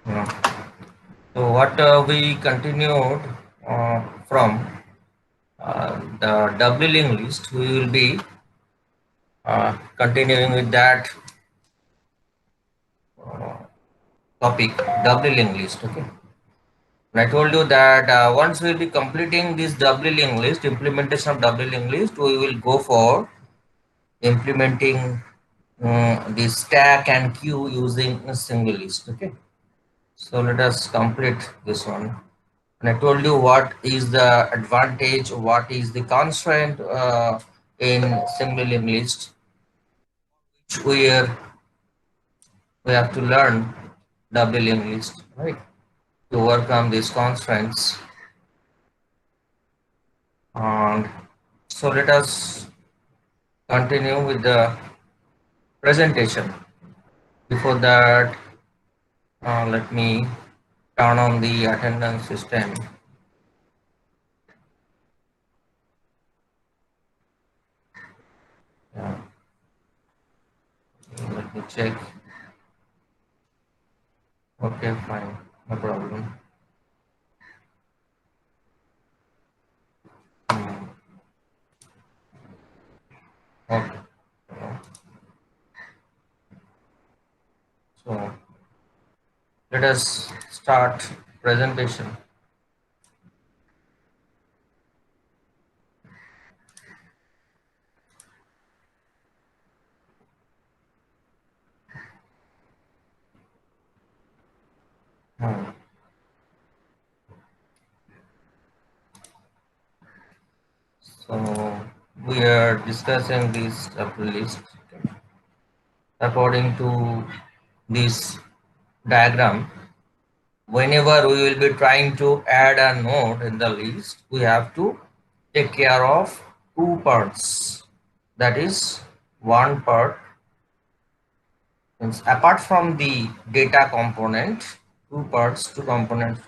Yeah. So what we continued from the doubling list, we will be continuing with that uh, topic, doubling list. Okay. And I told you that once we will be completing this doubling list, implementation of doubling list, we will go for implementing the stack and queue using a single list. Okay. So let us complete this one. And I told you what is the advantage, what is the constraint in singling list, which we have to learn doubling list, right? To overcome these constraints. And so let us continue with the presentation. Before that, let me turn on the attendance system. Yeah, let me check. Okay, fine, no problem. Hmm, okay, so let us start presentation. Hmm. So we are discussing this list according to this diagram. Whenever we will be trying to add a node in the list, we have to take care of two parts. That is, one part means apart from the data component, two components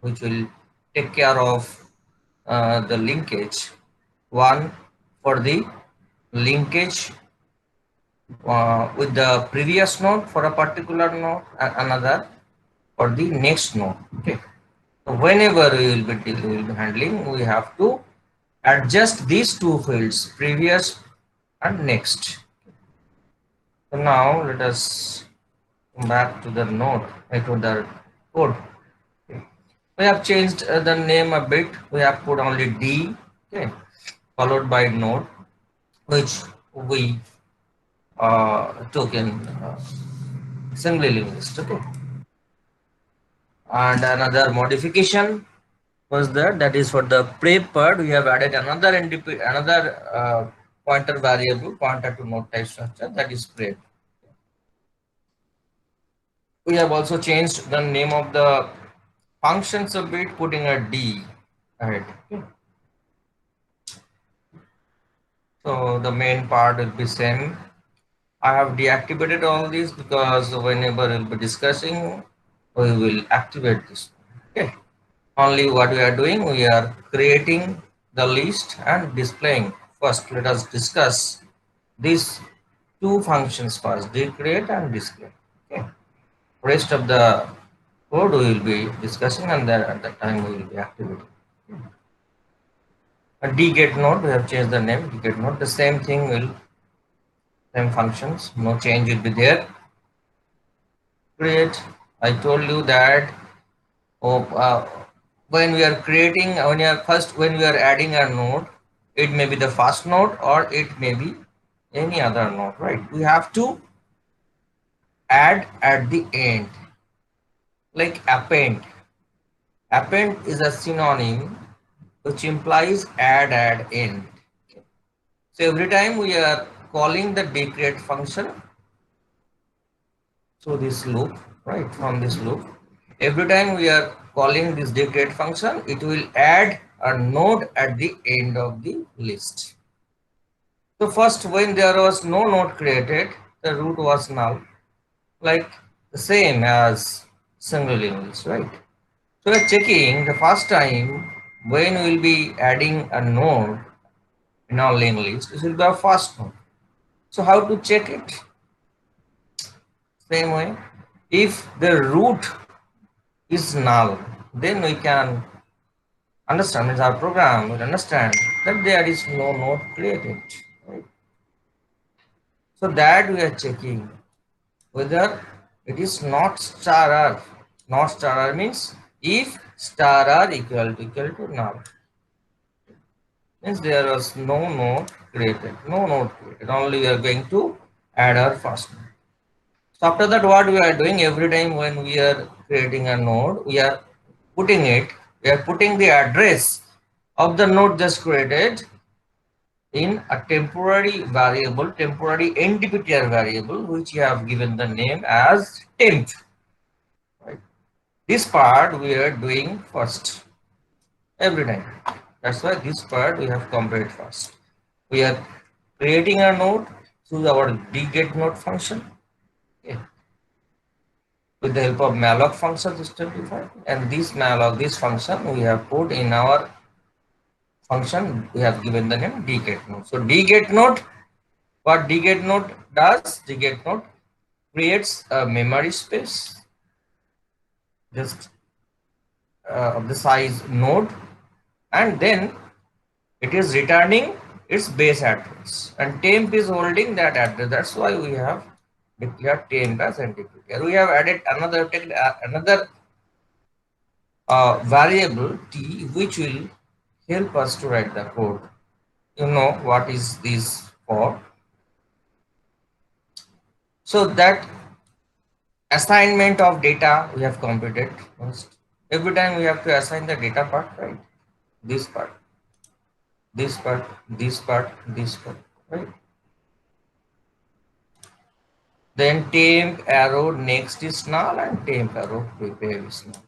which will take care of the linkage. One for the linkage with the previous node for a particular node, and another for the next node. Okay. So whenever we will be handling, we have to adjust these two fields, previous and next. So now let us come back to the node, to the code. Okay. We have changed the name a bit. We have put only D, okay, followed by node, which we took in assembly list. Okay. And another modification was there, that is for the prep part we have added another pointer variable, pointer to node type structure, that is prep. We have also changed the name of the functions a bit, putting a D ahead. Okay. So the main part will be same. I have deactivated all these because whenever we'll be discussing, we will activate this. Okay. Only what we are doing, we are creating the list and displaying. First, let us discuss these two functions first, decreate and display. Okay. Rest of the code we will be discussing, and then at that time we will be activating. A dget node, we have changed the name, dget node, the same thing will, same functions, no change will be there. Create, I told you that oh, when we are creating, when we are adding a node, it may be the first node or it may be any other node, right? We have to add at the end, like append. Append is a synonym which implies add at end. So every time we are calling the decreate function through this loop, right? From this loop, every time we are calling this decreate function, it will add a node at the end of the list. So first, when there was no node created, the root was null, like the same as single list, right? So we're checking the first time when we'll be adding a node in our linked list, this will be our first node. So how to check it? Same way. If the root is null, then we can understand, means our program will understand that there is no node created. Right? So that we are checking whether it is not star r. Not star r means if star r equal to null, means there was no node created. No node created. Only we are going to add our first node. So after that, what we are doing every time when we are creating a node, we are putting the address of the node just created in a temporary variable, temporary NDPTR variable, which you have given the name as temp. Right? This part we are doing first every time. That's why this part we have completed first. We are creating a node through our dget node function. Okay. With the help of malloc function system-defined, and this function we have put in our function, we have given the name dget node. So dget node, what dget node does, dget node creates a memory space just of the size node, and then it is returning its base address, and temp is holding that address. That's why we have declared temp as entity. Here we have added another variable t, which will help us to write the code. You know what is this for? So that assignment of data we have completed first. Every time we have to assign the data part, right? This part, this part, this part, this part, right? Then temp arrow next is null and temp arrow prepare is null.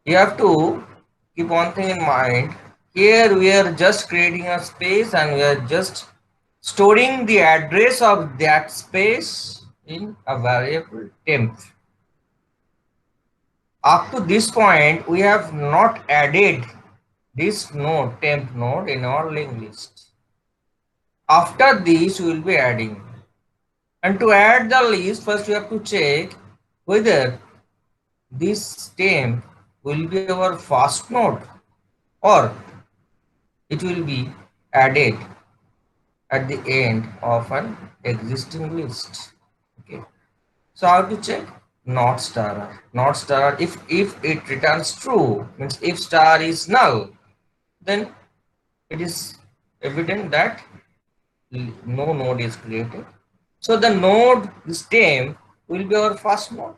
You have to keep one thing in mind. Here we are just creating a space and we are just storing the address of that space in a variable temp. Up to this point, we have not added this node, temp node, in our linked list. After this, we will be adding. And to add the list, first we have to check whether this temp will be our first node or it will be added at the end of an existing list. Okay. So how to check? Not star. Not star. If it returns true, means if star is null, then it is evident that no node is created. So the node, this temp, will be our first node.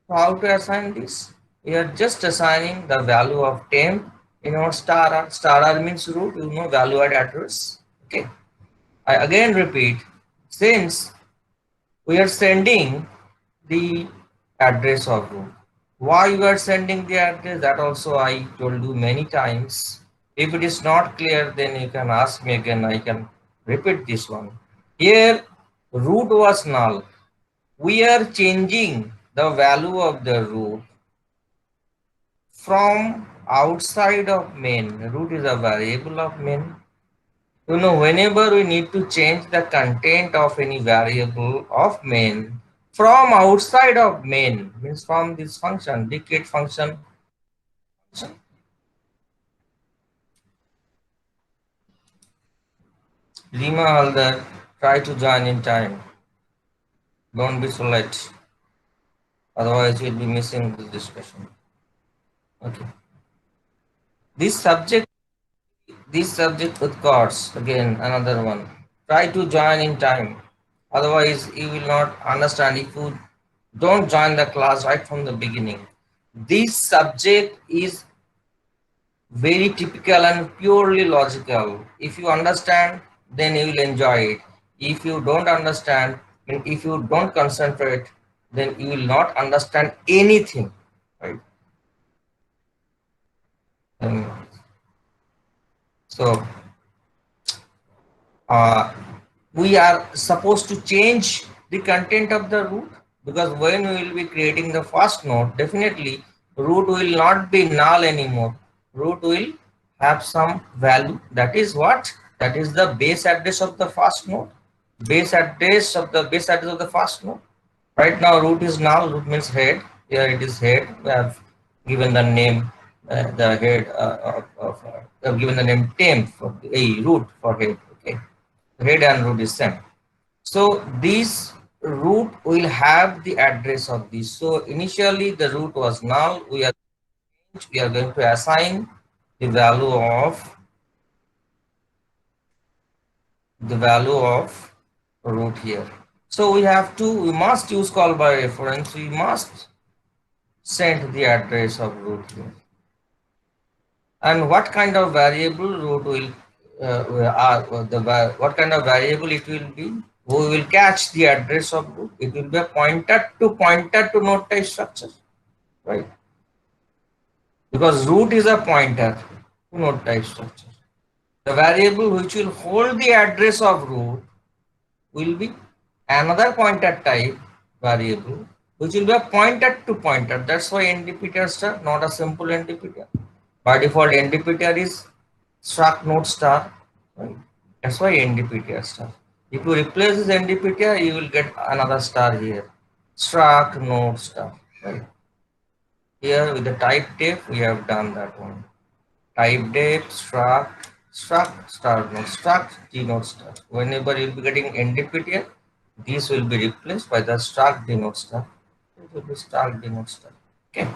So how to assign this? We are just assigning the value of temp in our star r. Star r means root, you know, value add address. Okay. I again repeat, since we are sending the address of root. Why you are sending the address, that also I told you many times. If it is not clear, then you can ask me again, I can repeat this one. Here root was null. We are changing the value of the root from outside of main. Root is a variable of main. You know, whenever we need to change the content of any variable of main from outside of main, means from this function, dget function. Rima Haldar, try to join in time. Don't be so late. Otherwise, we'll be missing this discussion. Okay. This subject with cards, again, another one. Try to join in time. Otherwise, you will not understand if you don't join the class right from the beginning. This subject is very typical and purely logical. If you understand, then you will enjoy it. If you don't understand, and if you don't concentrate, then you will not understand anything, right? So we are supposed to change the content of the root, because when we will be creating the first node, definitely root will not be null anymore. Root will have some value. That is what? That is the base address of the first node. Base address of the first node, Right now root is null, root means head. Here it is head. We have given the name, the head we have given the name temp for a root for head. Okay, head and root is same. So this root will have the address of this. So initially the root was null. We are going to assign the value of root here. So we must use call by reference. We must send the address of root here. And what kind of variable root will what kind of variable it will be? We will catch the address of root. It will be a pointer to node type structure, right? Because root is a pointer to node type structure. The variable which will hold the address of root will be another pointer type variable which will be a pointer to pointer. That's why NDPTR star, not a simple NDPTR. By default, NDPTR is struct node star. Right? That's why NDPTR star. If you replace this NDPTR, you will get another star here. Struct node star. Right? Here with the type def, we have done that one. Type def struct star node struct denote star. Whenever you'll be getting NDPTR, these will be replaced by the struct denote star. It will be struct denote star. Okay.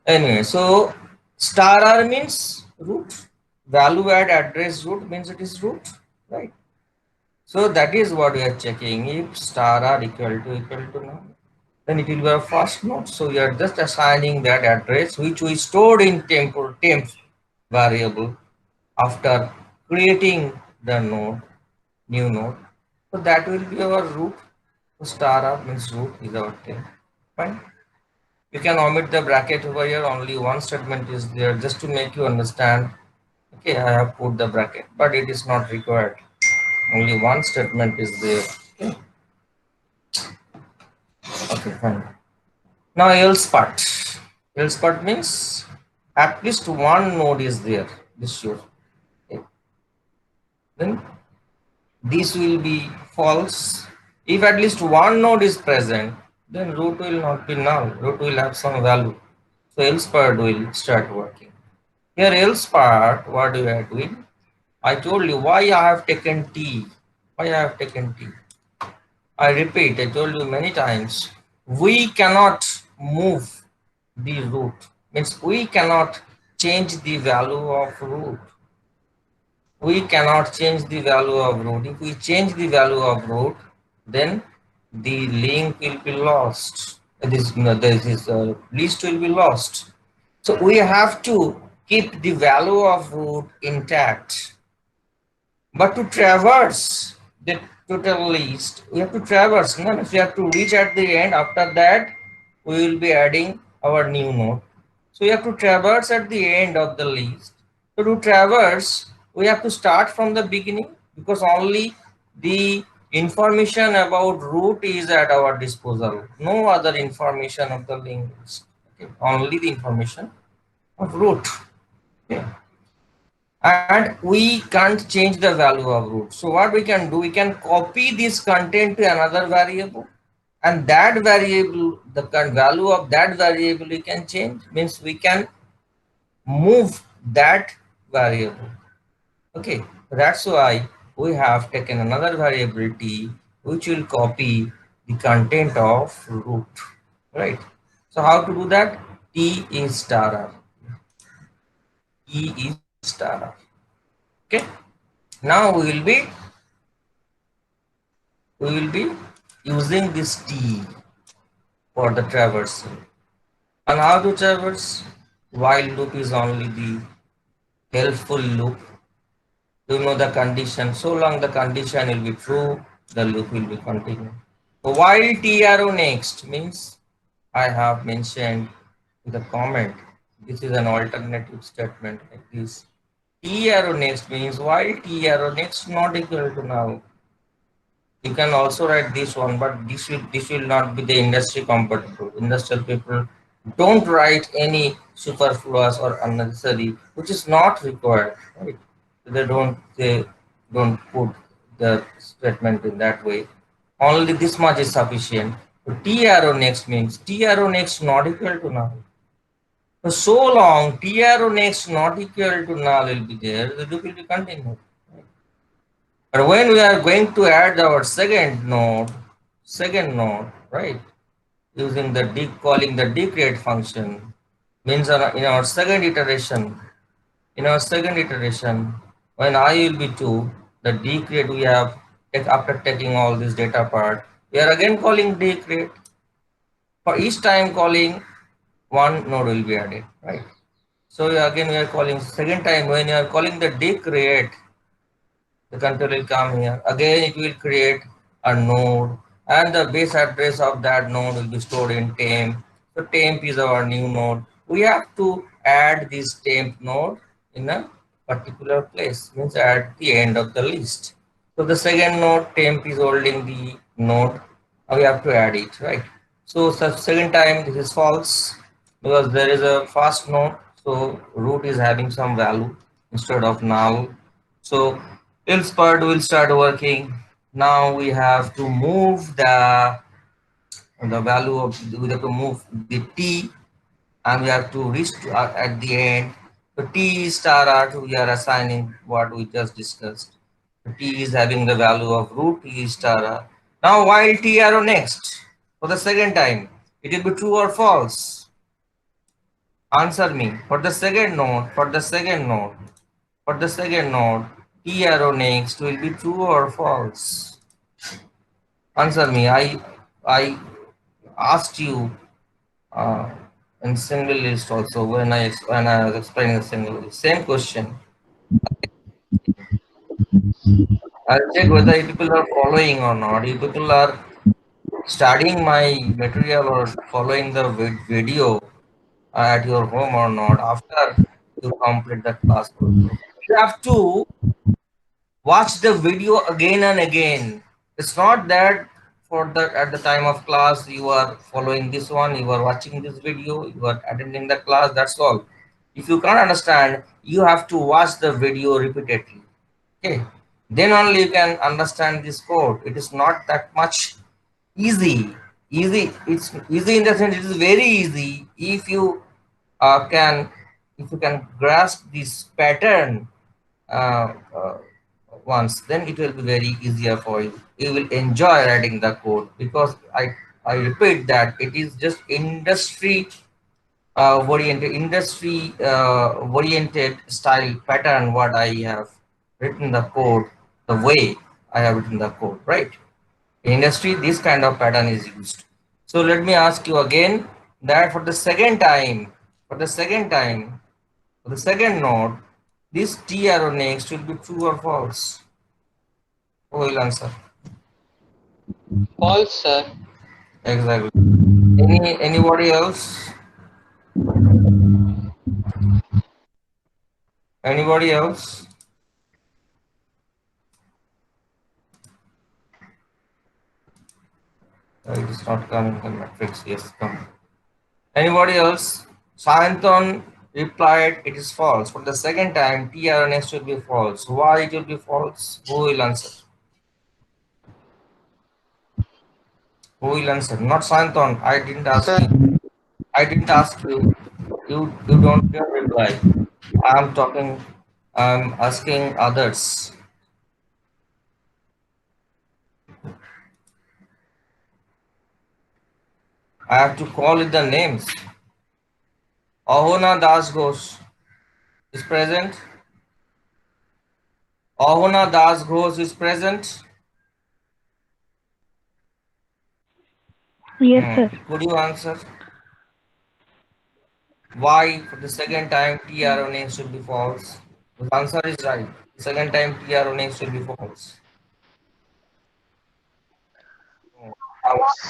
Anyway, so star r means root. Value add address root means it is root, right? So that is what we are checking. If star r equal to null, then it will be our first node. So we are just assigning that address which we stored in temp variable after creating the node, new node. So that will be our root. So star r means root is our temp. Fine. You can omit the bracket over here. Only one statement is there just to make you understand. Okay, I have put the bracket, but it is not required. Only one statement is there. Okay, okay, fine. Now else part. Else part means at least one node is there. This should. Okay. Then this will be false. If at least one node is present, then root will not be null. Root will have some value. So else part will start working. Here else part, what we are doing? I told you why I have taken T. Why I have taken T. I repeat, I told you many times, we cannot move the root. Means we cannot change the value of root. We cannot change the value of root. If we change the value of root, then the link will be lost. This list will be lost. So we have to keep the value of root intact. But to traverse the total list, we have to traverse. No? If we have to reach at the end, after that, we will be adding our new node. So we have to traverse at the end of the list. So to traverse, we have to start from the beginning because only the information about root is at our disposal. No other information of the link list. Okay. Only the information of root. Okay. And we can't change the value of root. So what we can do, we can copy this content to another variable, and that variable, the value of that variable we can change, means we can move that variable. Okay, that's why we have taken another variable t which will copy the content of root, right? So how to do that? T is star r. E is star r. Okay, now we will be using this T for the traversing. And how to traverse? While loop is only the helpful loop. You know the condition. So long the condition will be true, the loop will be continued. So while T arrow next means I have mentioned in the comment. This is an alternative statement like this. T arrow next means while T arrow next not equal to now. You can also write this one, but this will not be the industry compatible. Industrial people don't write any superfluous or unnecessary, which is not required. Right? They don't put the statement in that way. Only this much is sufficient. So T arrow next means T arrow next not equal to null. For so long, T arrow next not equal to null will be there, the loop will be continued. But when we are going to add our second node, right, using the calling the decreate function, means in our second iteration, when I will be 2, the decreate we have, after taking all this data part, we are again calling decreate. For each time calling, one node will be added, right? So again we are calling second time when you are calling the decreate, the control will come here. Again it will create a node and the base address of that node will be stored in temp. So temp is our new node. We have to add this temp node in a particular place, means at the end of the list. So the second node temp is holding the node. We have to add it, right? So second time this is false because there is a fast node. So root is having some value instead of null. So else part will start working. Now we have to move the value of, we have to move the t, and we have to reach to, at the end. So t star r2 we are assigning what we just discussed. T is having the value of root t star r. Now while t arrow next for the second time, it will be true or false. Answer me. For the second node, T arrow next will be true or false. Answer me. I asked you uh, in single list also when I was explaining the single list. Same question. I'll check whether you people are following or not. You people are studying my material or following the video at your home or not after you complete the class. You have to watch the video again and again. It's not that for the at the time of class you are following this one, you are watching this video, you are attending the class, that's all. If you can't understand, you have to watch the video repeatedly. Okay, then only you can understand this code. It is not that much easy. It's easy in the sense it is very easy if you can, if you can grasp this pattern uh, uh, once, then it will be very easier for you. You will enjoy writing the code because I repeat that it is just industry oriented style pattern what I have written the code, the way I have written the code, right? In industry, this kind of pattern is used. So let me ask you again that for the second time, for the second node, this T arrow next will be true or false? Who will answer? False, sir. Exactly. Anybody else? Anybody else? It is not coming the matrix. Yes, come. Anybody else? Sayanton replied it is false. For the second time, T arrow next will be false. Why it will be false? Who will answer? Who will answer? Not Sayanton. I didn't ask Sir, you. I didn't ask you. You don't give reply. I'm talking. I'm asking others. I have to call it the names. Ahona Das Ghosh is present. Ahona Das Ghosh is present. Yes, sir. Could you answer why for the second time TRO name should be false? The answer is right. The second time TRO name should be false.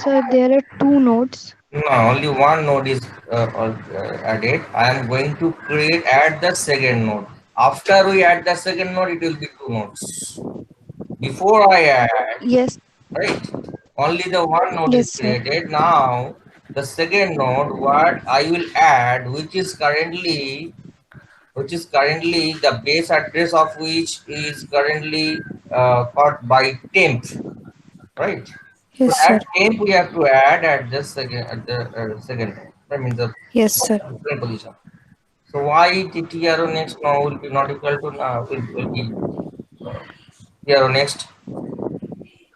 Sir, there are two nodes. No, only one node is added. I am going to add the second node. After we add the second node, it will be two nodes. Before I add, Yes, right? Only the one node is yes, sir. created. Now the second node, what I will add, which is currently the base address of which is currently caught by temp, right? So Yes, sir. that temp we have to add at the second time. That means the Yes, sir. second position. So why the TRO next now will be not equal to now will be TRO next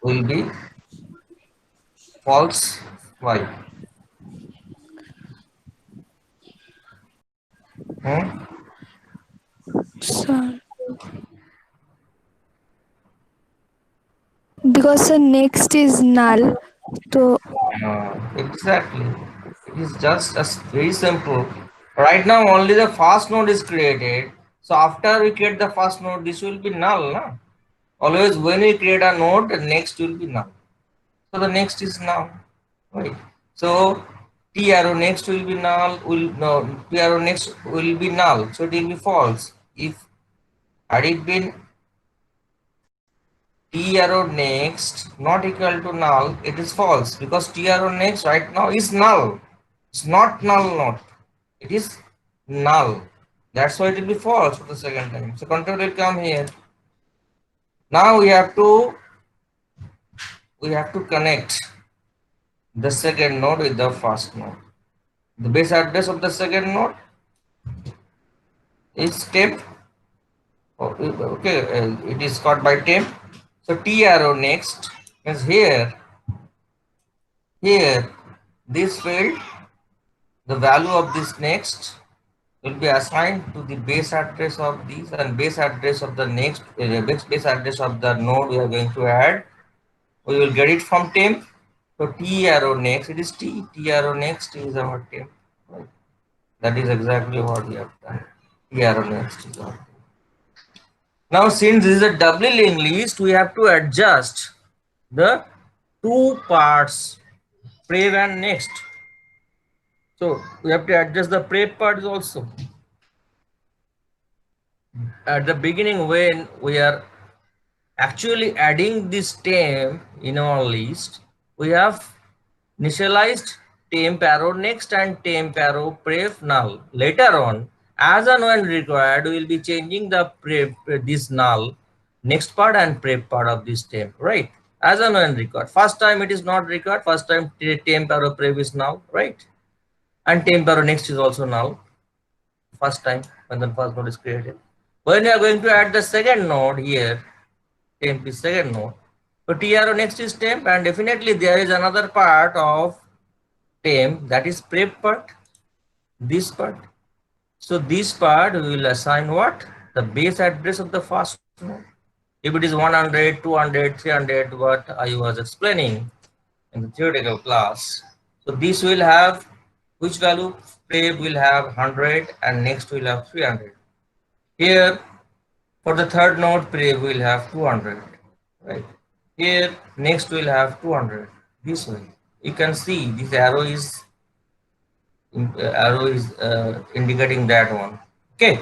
will be false. Why? Hmm? Sir, because the next is null. So Exactly. It is just very simple. Right now only the first node is created. So after we create the first node, this will be null. Na? Always when we create a node, the next will be null. So the next is null. Right. So T arrow next will be null. Will no T arrow next will be null. So it will be false. If had it been T arrow next not equal to null, it is false because T arrow next right now is null. It's not null node. It is null. That's why it will be false for the second time. So control will come here. Now we have to connect the second node with the first node. The base address of the second node is temp. Okay, it is called by temp. So T arrow next is here. Here, this field, the value of this next will be assigned to the base address of these and base address of the next base address of the node we are going to add. We will get it from temp. So T arrow next, it is T arrow next is our temp. Right? That is exactly what we have done. T arrow next is our temp. Now since this is a doubly linked list, we have to adjust the two parts, prev and next. So we have to adjust the prev part also. At the beginning when we are actually adding this temp in our list, we have initialized temp arrow next and temp arrow prev null. Later on, as and when required, we will be changing the prev this null next part and prev part of this temp, right? As and when required. First time it is not required. First time temp arrow prev is null, right? And temp arrow next is also null. First time when the first node is created. When you are going to add the second node here, temp is second node. So TRO next is temp, and definitely there is another part of temp, that is prep part, this part. So this part we will assign what? The base address of the first node. If it is 100, 200, 300, what I was explaining in the theoretical class. So this will have which value? Prep will have 100 and next will have 300. Here for the third node, prep will have 200. Right. Here next we'll have 200 this way. You can see this arrow is indicating that one. Okay.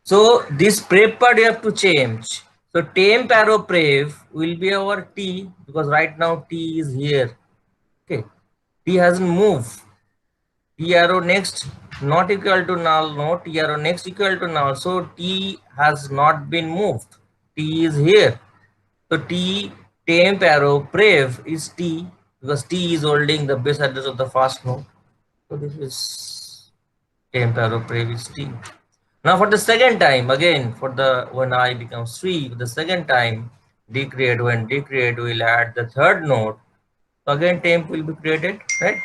So this prep part you have to change. So temp arrow prep will be our T because right now T is here. Okay. T hasn't moved. T arrow next not equal to null. No, T arrow next equal to null. So T has not been moved. T is here. So T temp arrow prev is T because T is holding the base address of the first node. So this is temp arrow prev is T. Now for the second time, again for the when I becomes 3, the second time decreate, when decreate will add the third node. So again temp will be created, right?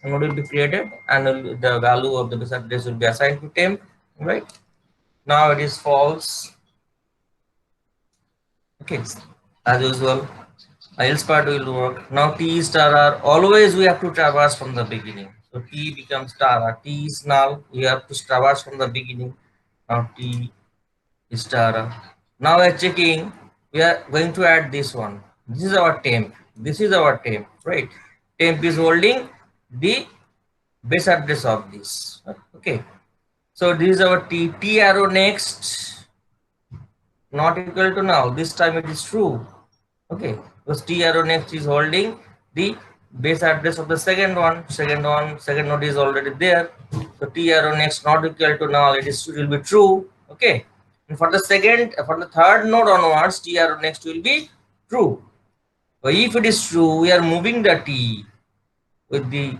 A node will be created and the value of the base address will be assigned to temp, right? Now it is false. Okay, as usual. Else part will work. Now T star R, always we have to traverse from the beginning. So T becomes star R. T is null, we have to traverse from the beginning. Now T is star R. Now we are checking, we are going to add this one. This is our temp. This is our temp, right? Temp is holding the base address of this. Okay. So this is our T. T arrow next, not equal to now. This time it is true. Okay, because T arrow next is holding the base address of the second one. Second node is already there. So T arrow next not equal to null. It will be true. Okay, and for the third node onwards, T arrow next will be true. So if it is true, we are moving the T with the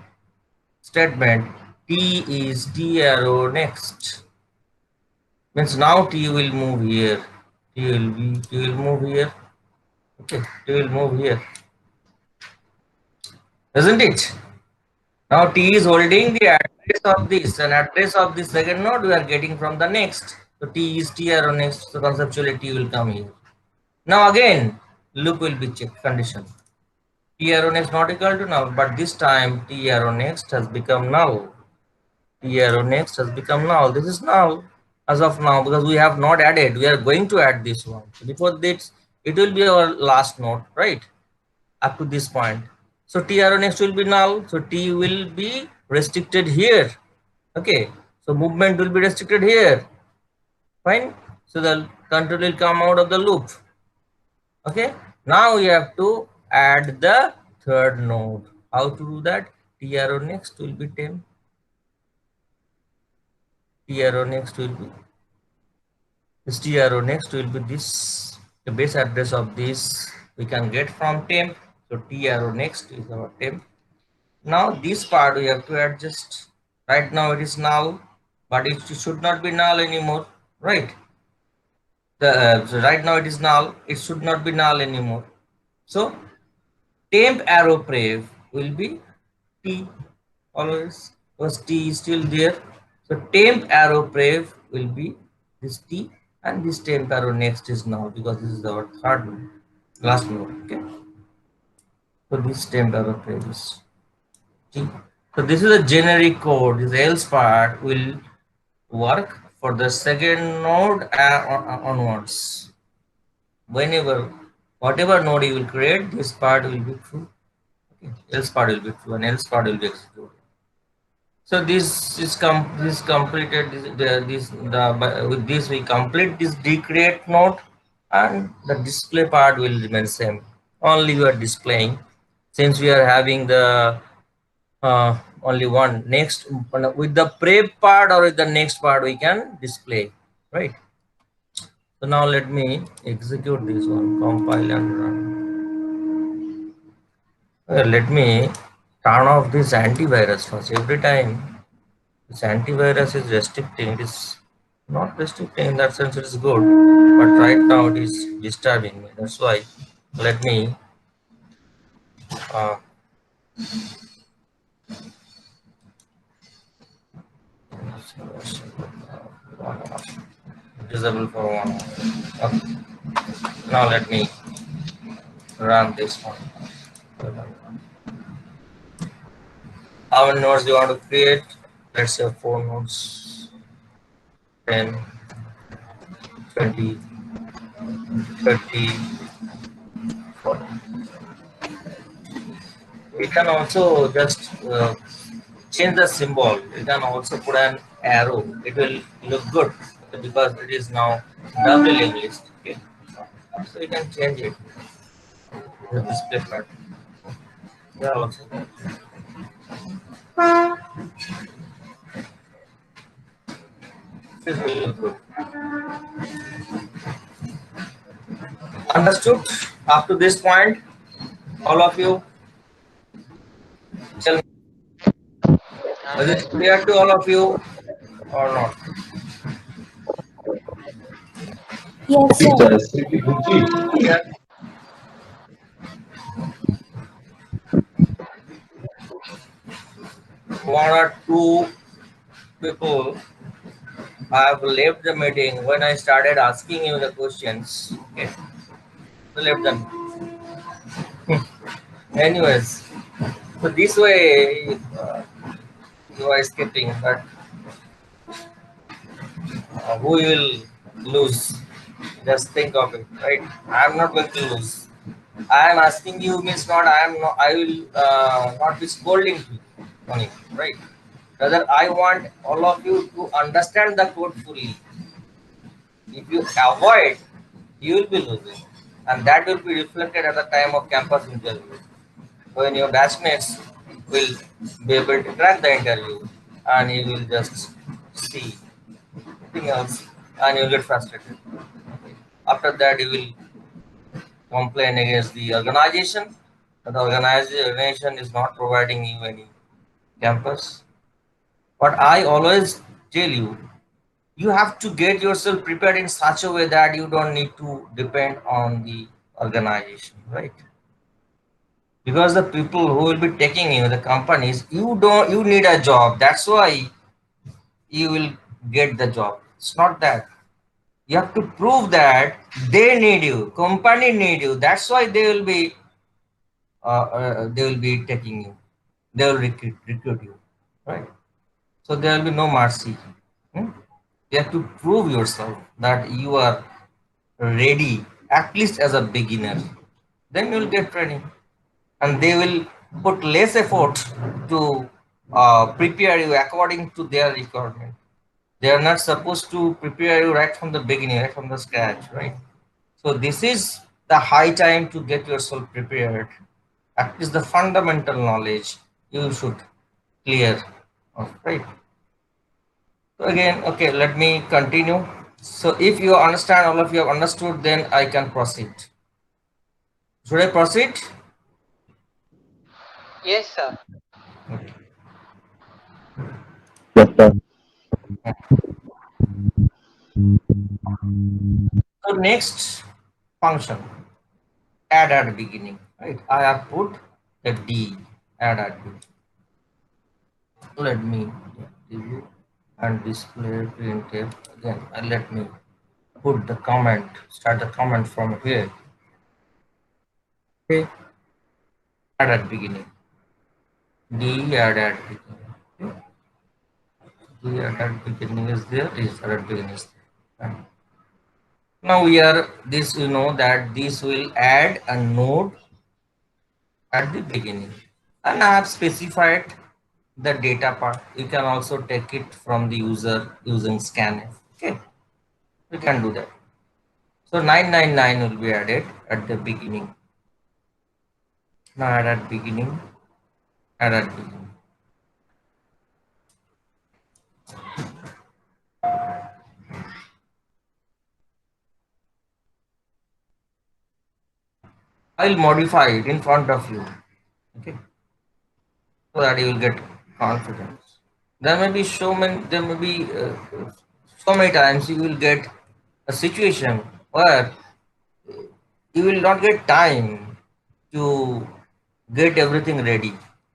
statement T is T arrow next. Means now T will move here. T will move here. Okay, T will move here. Isn't it? Now T is holding the address of this, and address of the second node we are getting from the next. So T is T arrow next, so conceptually T will come here. Now again, loop will be checked condition. T arrow next not equal to null, but this time T arrow next has become null. T arrow next has become null. This is null as of now because we have not added. We are going to add this one. So before this, it will be our last node, right? Up to this point. So T arrow next will be null. So T will be restricted here. Okay. So movement will be restricted here. Fine. So the control will come out of the loop. Okay. Now you have to add the third node. How to do that? T arrow next will be 10. T arrow next will be this. T arrow next will be this. The base address of this we can get from temp. So T arrow next is our temp. Now this part we have to adjust. Right now it is null, but it should not be null anymore, right? So right now it is null. It should not be null anymore. So temp arrow prev will be T always, because T is still there. So temp arrow prev will be this T, and this temp arrow next is null because this is our third node, last node. Okay. So this temp arrow prev is T. So this is a generic code. This else part will work for the second node onwards. Whenever, whatever node you will create, this part will be true. Okay. Else part will be true, and else part will be executed. So this is completed. With this we complete this decreate node, and the display part will remain same. Only we are displaying, since we are having the only one next with the prep part or with the next part we can display, right? So now let me execute this one, compile and run. Let me turn off this antivirus first. Every time this antivirus is restricting, it is not restricting in that sense, it is good, but right now it is disturbing me. That's why let me disable for one. Okay. Now let me run this one. How many nodes you want to create? Let's say 4 nodes, 10, 20, 30, 40. We can also just change the symbol. You can also put an arrow. It will look good because it is now doubly linked list. Okay. So you can change it. The display part. Yeah, also. This will look good. Understood up to this point, all of you? Tell me, is it clear to all of you or not? Yes, sir. Yeah. One or two people have left the meeting when I started asking you the questions. Okay, so left them. Anyways, so this way you are skipping, but who will lose? Just think of it, right? I am not going to lose. I am asking you means not I am not. I will not be scolding you on it, right? Rather, I want all of you to understand the code fully. If you avoid, you will be losing, and that will be reflected at the time of campus interview, when your batchmates will be able to crack the interview, and you will just see nothing else, and you will get frustrated. After that, you will complain against the organization, but the organization is not providing you any campus. But I always tell you, you have to get yourself prepared in such a way that you don't need to depend on the organization, right? Because the people who will be taking you, the companies, you need a job. That's why you will get the job. It's not that. You have to prove that they need you, company need you. That's why they will be taking you. They will recruit you, right? So there will be no mercy. Hmm? You have to prove yourself that you are ready, at least as a beginner. Then you will get training, and they will put less effort to prepare you according to their requirement. They are not supposed to prepare you right from the beginning, right from the scratch, right? So this is the high time to get yourself prepared. At least the fundamental knowledge you should clear. Right. So again, okay, let me continue. So if you understand, all of you have understood, then I can proceed. Should I proceed? Yes, sir. Yes, sir. So next function, add at beginning, right? I have put a D, add at beginning. Let me review and display printf again, and let me put the comment, start the comment from here. Okay, add at beginning. D add at beginning. Okay. D add at beginning is there, is add at beginning is there. Right. Now we are this, you know that this will add a node at the beginning, and I have specified the data part. You can also take it from the user using scanf. Okay, you can do that. So 999 will be added at the beginning. Now add at beginning, add at beginning. I'll modify it in front of you. Okay, so that you will get confidence. There may be so many times you will get a situation where you will not get time to get everything ready.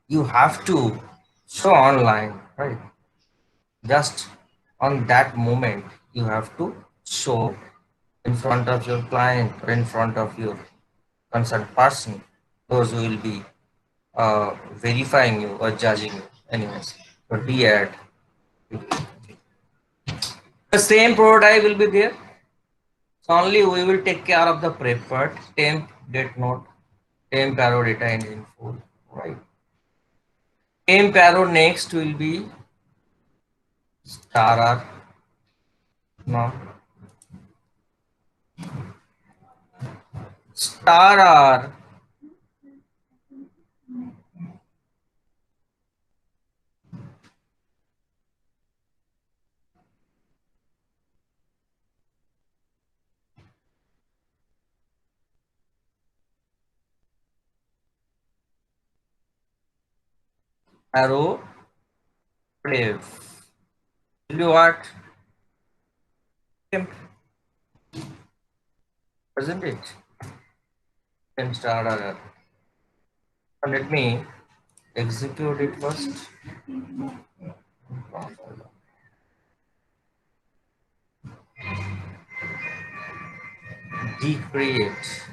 You have to show online, right? Just on that moment, you have to show in front of your client or in front of your concerned person, those who will be verifying you or judging you. Anyways, so D-add. The same prototype will be there. So only we will take care of the prep part, temp, date note, temp arrow data engine full, right? Temp arrow next will be star R. Now star R arrow prev. Will be what? Temp, isn't it? Temp star R. And let me execute it first. Decreate.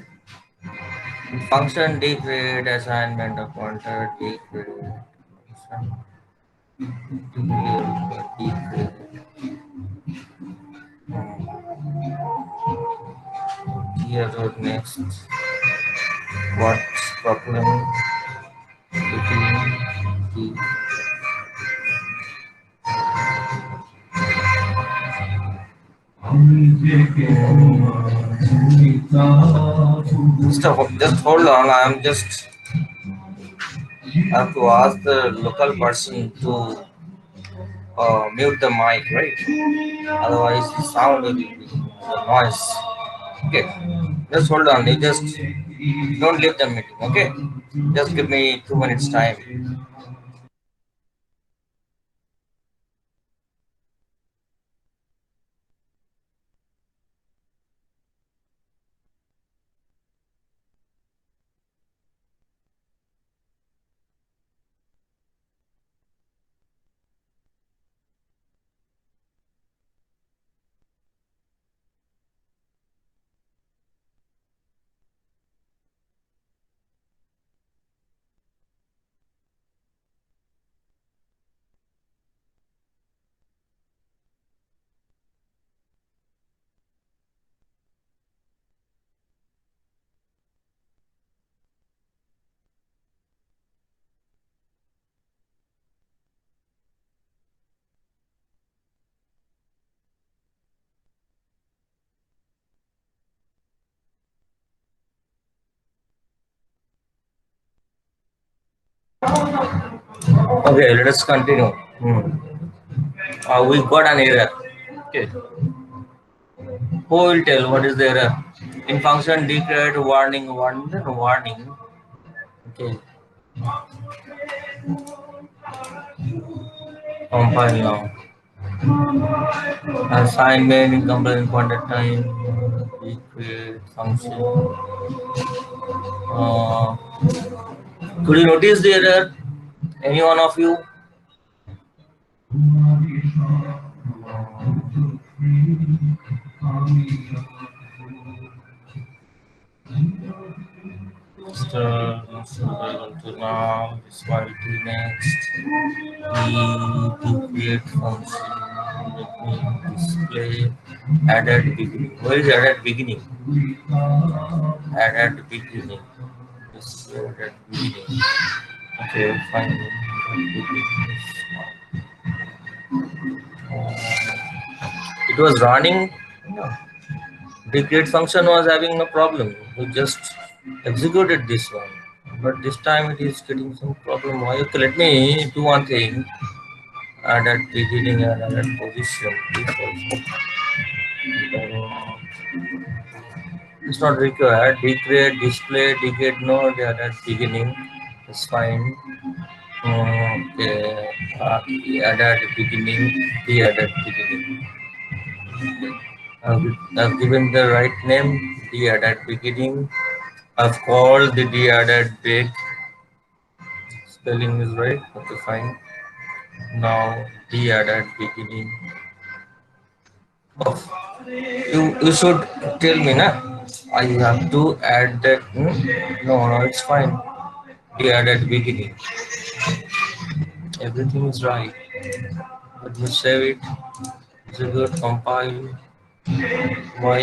Function decreate assignment of pointer decreate. Function decreate. Here road next. What problem between the just hold on. I have to ask the local person to mute the mic, right? Otherwise, the sound will be the noise. Okay. Just hold on. You just don't leave the meeting, okay? Just give me 2 minutes time. Okay, let us continue. We got an error. Okay. Who will tell what is the error? In function declared warning one warning. Okay. Compile now. Assignment in component contact time. We create function. Could you notice the error? Any one of you? To now, this will be next. The create function. Let me display added beginning. Where is added beginning? Added beginning. Display added beginning. Okay, fine. It was running. No. The create function was having no problem. We just executed this one. But this time it is getting some problem. Why? Okay, let me do one thing. Add at beginning and add at position. This also. It's not required. Decreate, display, decreate, no, they are at beginning. It's fine. Okay. Add at beginning, the add at beginning. I've given the right name, the add at beginning. I've called the D added big. Spelling is right. Okay, fine. Now D added beginning. Oh, you should tell me, na? I have to add that. No, no, it's fine. D added beginning. Everything is right. Let me save it. Execute, compile. My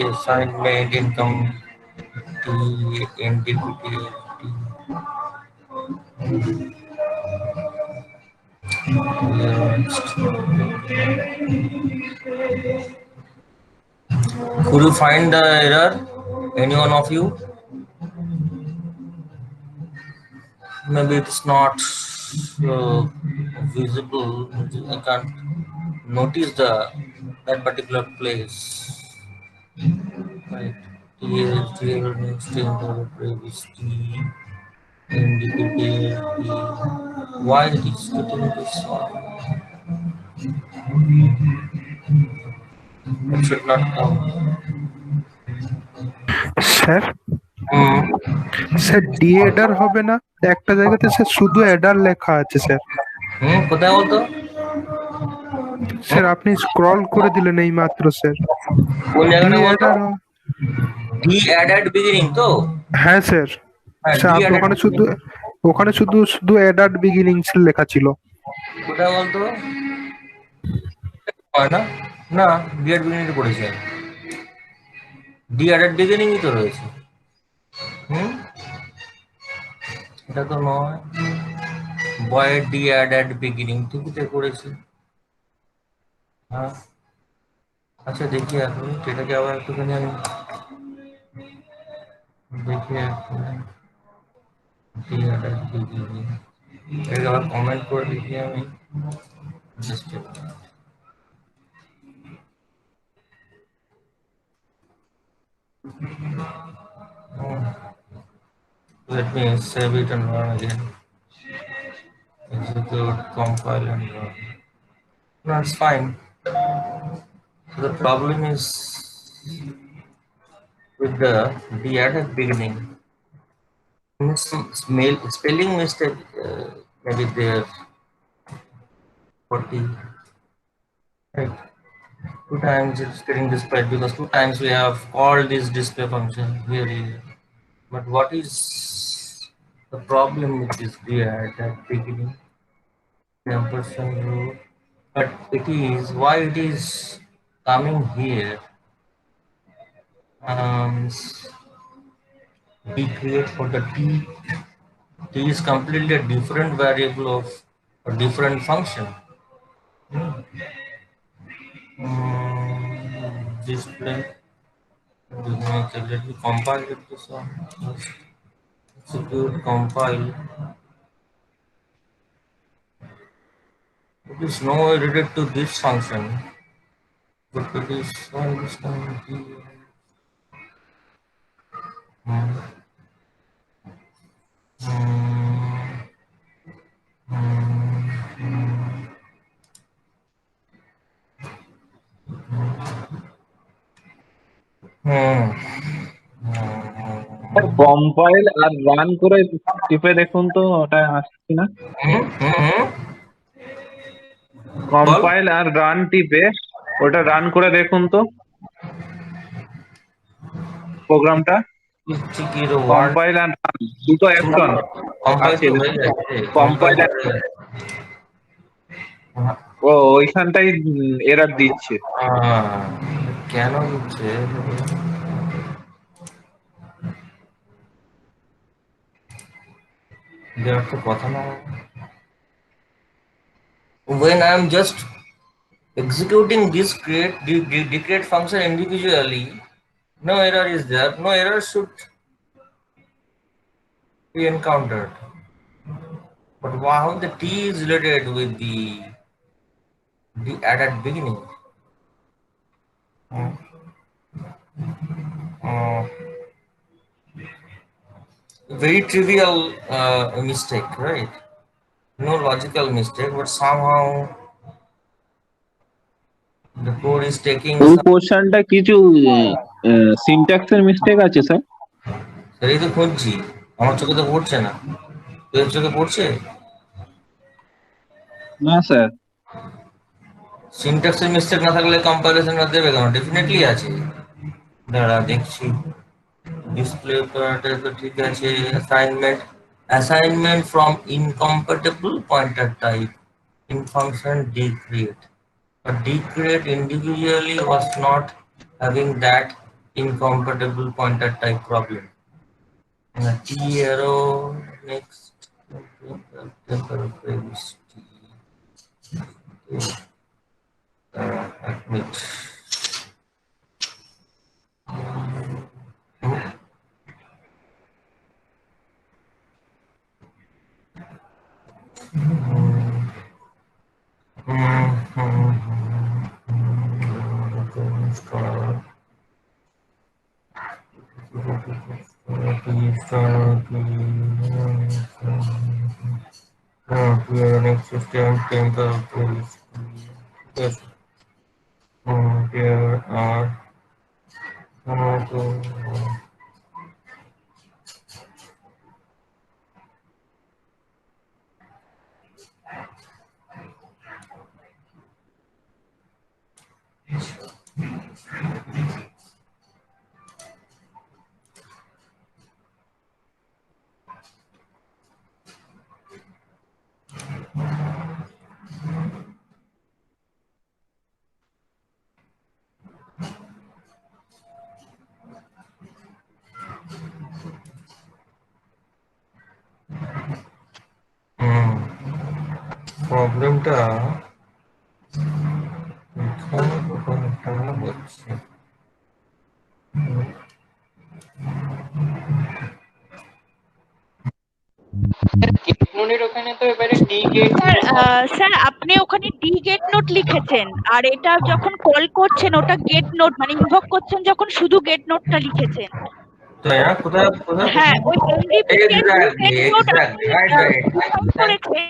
assignment income T NDPT. Could you find the error? Any one of you? Maybe it's not visible. I can't notice that particular place. Right. Here next in the previous T indicated why it is getting this one. It should not come. Sir Hmm. Sir D এডার হবে না, একটা জায়গাতে sir শুধু এডার লেখা আছে sir. কোথায় বলতো? Sir আপনি স্ক্রল করে দিলেন এই মাত্র স্যার। কোন ডি জায়গাটা বলতো? এডার। ডি অ্যাডেড বিগিনিং তো? হ্যাঁ স্যার। হ্যাঁ, স্যার ডি অ্যাডেড ওখানে শুধু শুধু এডার বিগিনিংস লেখা ছিল। কোথায় বলতো? হয় না, না ডি অ্যাড বিগিনিং পড়েছে। ডি অ্যাডেড বিগিনিংই তো রয়েছে। এটা তো নয়। বয় ডি অ্যাডেড বিগিনিং ঠিকই তো করেছি। হ্যাঁ, আচ্ছা দেখি এখন এটাকে আবার একটুখানি আমি দেখি এখন ডি অ্যাডেড বিগিনিং এটাকে আবার কমেন্ট করে দেখি আমি। Let me save it and run again. Execute, compile and run. No, it's fine. So the problem is with the at the beginning. Some spelling mistake maybe there 40. Right. Two times it's getting displayed because two times we have called this display function here. But what is the problem with this at the beginning? Ampersand row. But it is why it is coming here. We create for the t. T is completely a different variable of a different function. Display. Okay, let me compile it to some. Execute, compile. It is now related to this function, but it is on this time here. Hmm. Hmm. Hmm. Hmm. Compile আর run করে টিপে দেখুন তো ওটা আসছে না। বল compile আর run টিপে ওটা রান করে দেখুন তো প্রোগ্রামটা। ঠিকই তো ওয়ার্ড কম্পাইল আর রান দুটো অ্যাকশন কম্পাইল আছে তো হয়ে দেখুন তো। যাচ্ছে কম্পাইল কম্পাইল হয়ে যাচ্ছে ও ওইখানটাই এরর দিচ্ছে। কেন হচ্ছে দেওয়ার তো কথা না when I am just executing this create function individually no error is there no error should be encountered but how the t is related with the at beginning. Hmm. Uh, very trivial mistake, right? No logical mistake, but somehow the code is taking ওই some. পোর্শনটা কিছু সিনট্যাক্সের mistake আছে sir. এই তো খুঁজছি আমার চোখে তো পড়ছে না তোর চোখে পড়ছে না স্যার। সিনট্যাক্সের মিস্টেক না থাকলে কম্পারিজন না দেবে কেন ডেফিনেটলি আছে দাঁড়া দেখছি ডিসপ্লে প্যারামিটার তো ঠিক আছে assignment from incompatible pointer type in function decreate. But decreate individually was not having that incompatible pointer type problem. T arrow next admit. Next system temper yes. Here are প্রবলেমটা হচ্ছে কেতননির ওখানে তো এবারে sir আপনি ওখানে ডি গেট নোট লিখেছেন, আর এটা যখন কল করছেন ওটা গেট নোট মানে ইনভোক করছেন যখন শুধু গেট নোটটা লিখেছেন। তো হ্যাঁ কোথায় কোথায় হ্যাঁ, ওই MDP gate note exactly right right আপনি করেছেন,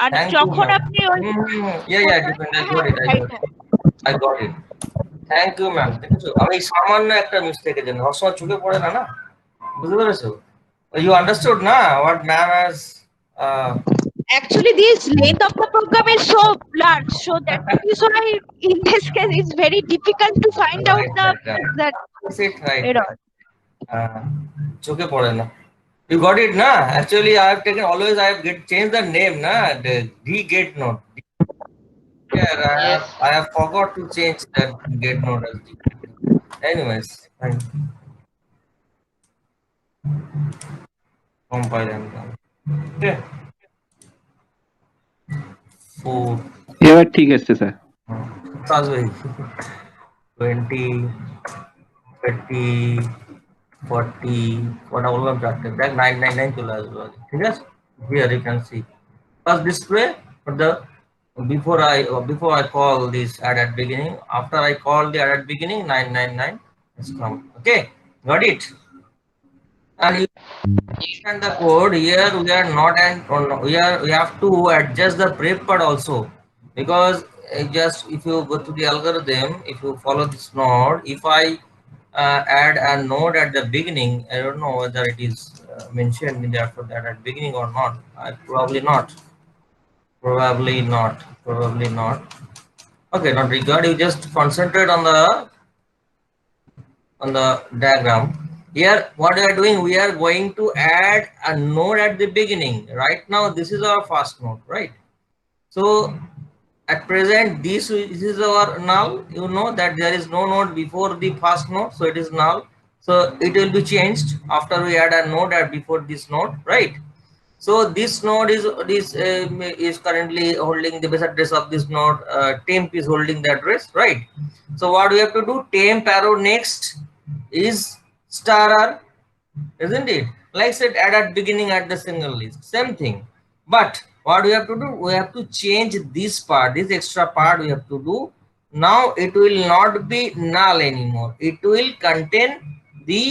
আর thank you যখন ma'am আপনি ওই yeah depend I got it I got it thank you ma'am দেখেছো আমি সামান্য একটা মিস্টেকের জন্য সবসময় চোখে পড়ে না না বুঝতে পেরেছো you understood na what ma'am has actually this length of the program is so large, so that is why in this case it's very difficult to find out the that is it right error. চোখে পড়ে না you got it na actually I have taken always I have changed the name na the D gate note yeah I have forgot to change that gate note as D. Anyways fine. Compile and run. Okay 4 এবার ঠিক আছে sir. আসবে 20 30 40 কটা বললাম চারটে দেখ 999 চলে আসবে ঠিক আছে here you can see first display for the before I call this add at beginning after I call the add at beginning 999 has come okay got it and you understand the code here we are not and we have to adjust the prep part also because just if you go to the algorithm if you follow this node if I add a node at the beginning I don't know whether it is mentioned in there for that at beginning or not probably not okay not regard you just concentrate on the diagram here what we are doing we are going to add a node at the beginning right now this is our first node right so at present this is our null you know that there is no node before the first node so it is null so it will be changed after we add a node at before this node right so this node is currently holding the base address of this node temp is holding the address right so what we have to do temp arrow next is star r isn't it like said add at beginning at the single list same thing but what we have to do we have to change this part this extra part we have to do now it will not be null anymore it will contain the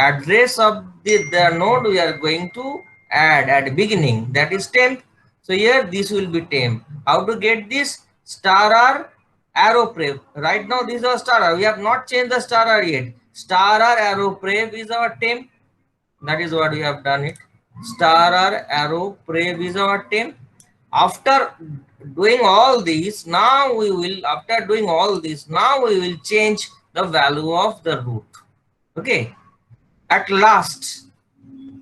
address of the node we are going to add at beginning that is temp so here this will be temp how to get this star r arrow prep right now this is our star r we have not changed the star r yet star r arrow prep is our temp that is what we have done it star r arrow prep is our temp after doing all this now we will change the value of the root okay at last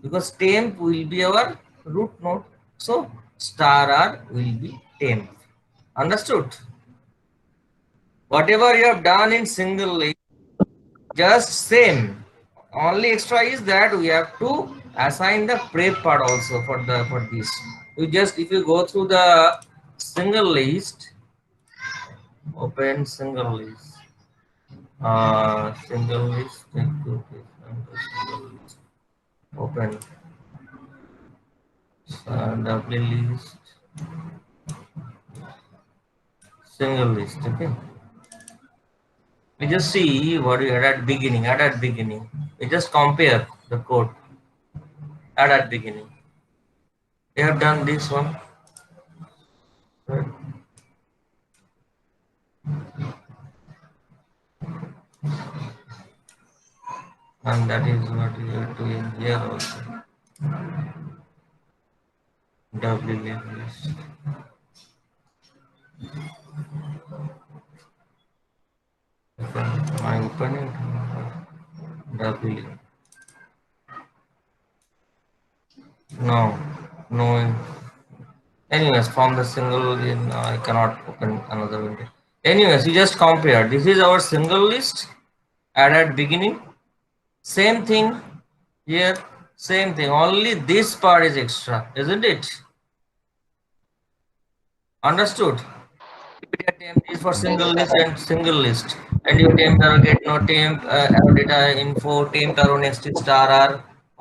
because temp will be our root node so star r will be temp understood whatever you have done in single list just same only extra is that we have to assign the prep part also for this you just if you go through the single list open single list open double list single list okay we just see what we had at beginning we just compare the code at beginning we have done this one right. And that is what we are doing here also double list I open it double no anyways from the single I cannot open another window anyways you just compare this is our single list add at beginning same thing here same thing only this part is extra isn't it understood temp is for single list and you temp arrow get no temp arrow data info temp arrow next is star r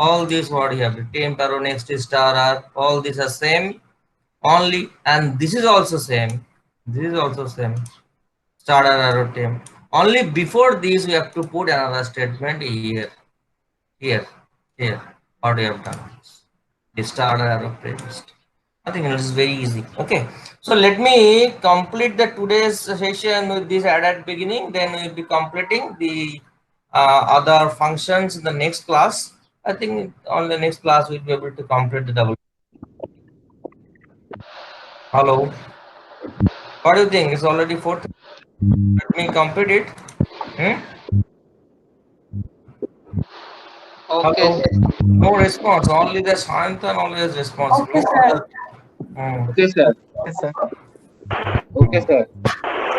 all this what you have temp arrow next is star r all these are same only, and this is also same. This is also same. Starter arrow term. Only before this we have to put another statement here, here, here. What we have done? The starter arrow previous. I think this is very easy. Okay, so let me complete the today's session with this add at beginning. Then we'll be completing the other functions in the next class. I think on the next class we'll be able to complete the double. Hello. What do you think? It's already 4th. Let me complete it. Okay, Hello. sir. No response. Only the Shantan always response. Okay, No sir. other. Okay, sir. Yes, sir. Okay, sir.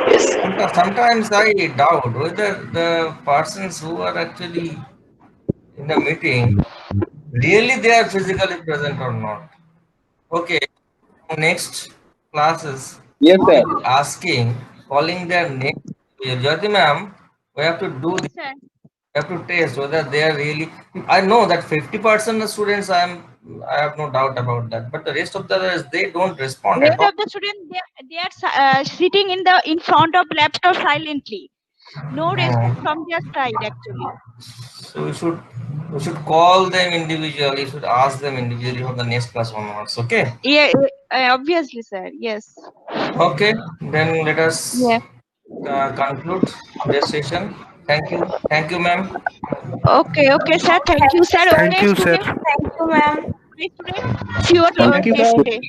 Yes. Sometimes I doubt whether the persons who are actually in the meeting really they are physically present or not. Okay, next classes Yes, sir. asking, calling their name. Jyoti ma'am, we have to do this. Yes, sir. We have to test whether they are really. I know that 50% of students I have no doubt about that, but the rest of the others they don't respond at Rest all. of the students, they are sitting in front of laptop silently. No response from their side actually. So we should call them individually. We should ask them individually for the next class onwards. Okay. Yeah, obviously, sir. Yes. Okay. Then let us Yeah. conclude this session. Thank you. Thank you, ma'am. Okay, okay, sir. Thank you, sir. Thank Okay, you, sir. student. Thank you, ma'am. Okay, student. See you Thank you, next sir. day.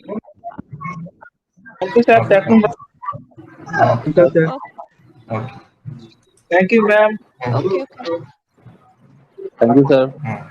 Okay, sir. Okay. Okay. Okay, sir. Okay. Thank you, ma'am. Okay, okay. Thank you, sir. Hmm.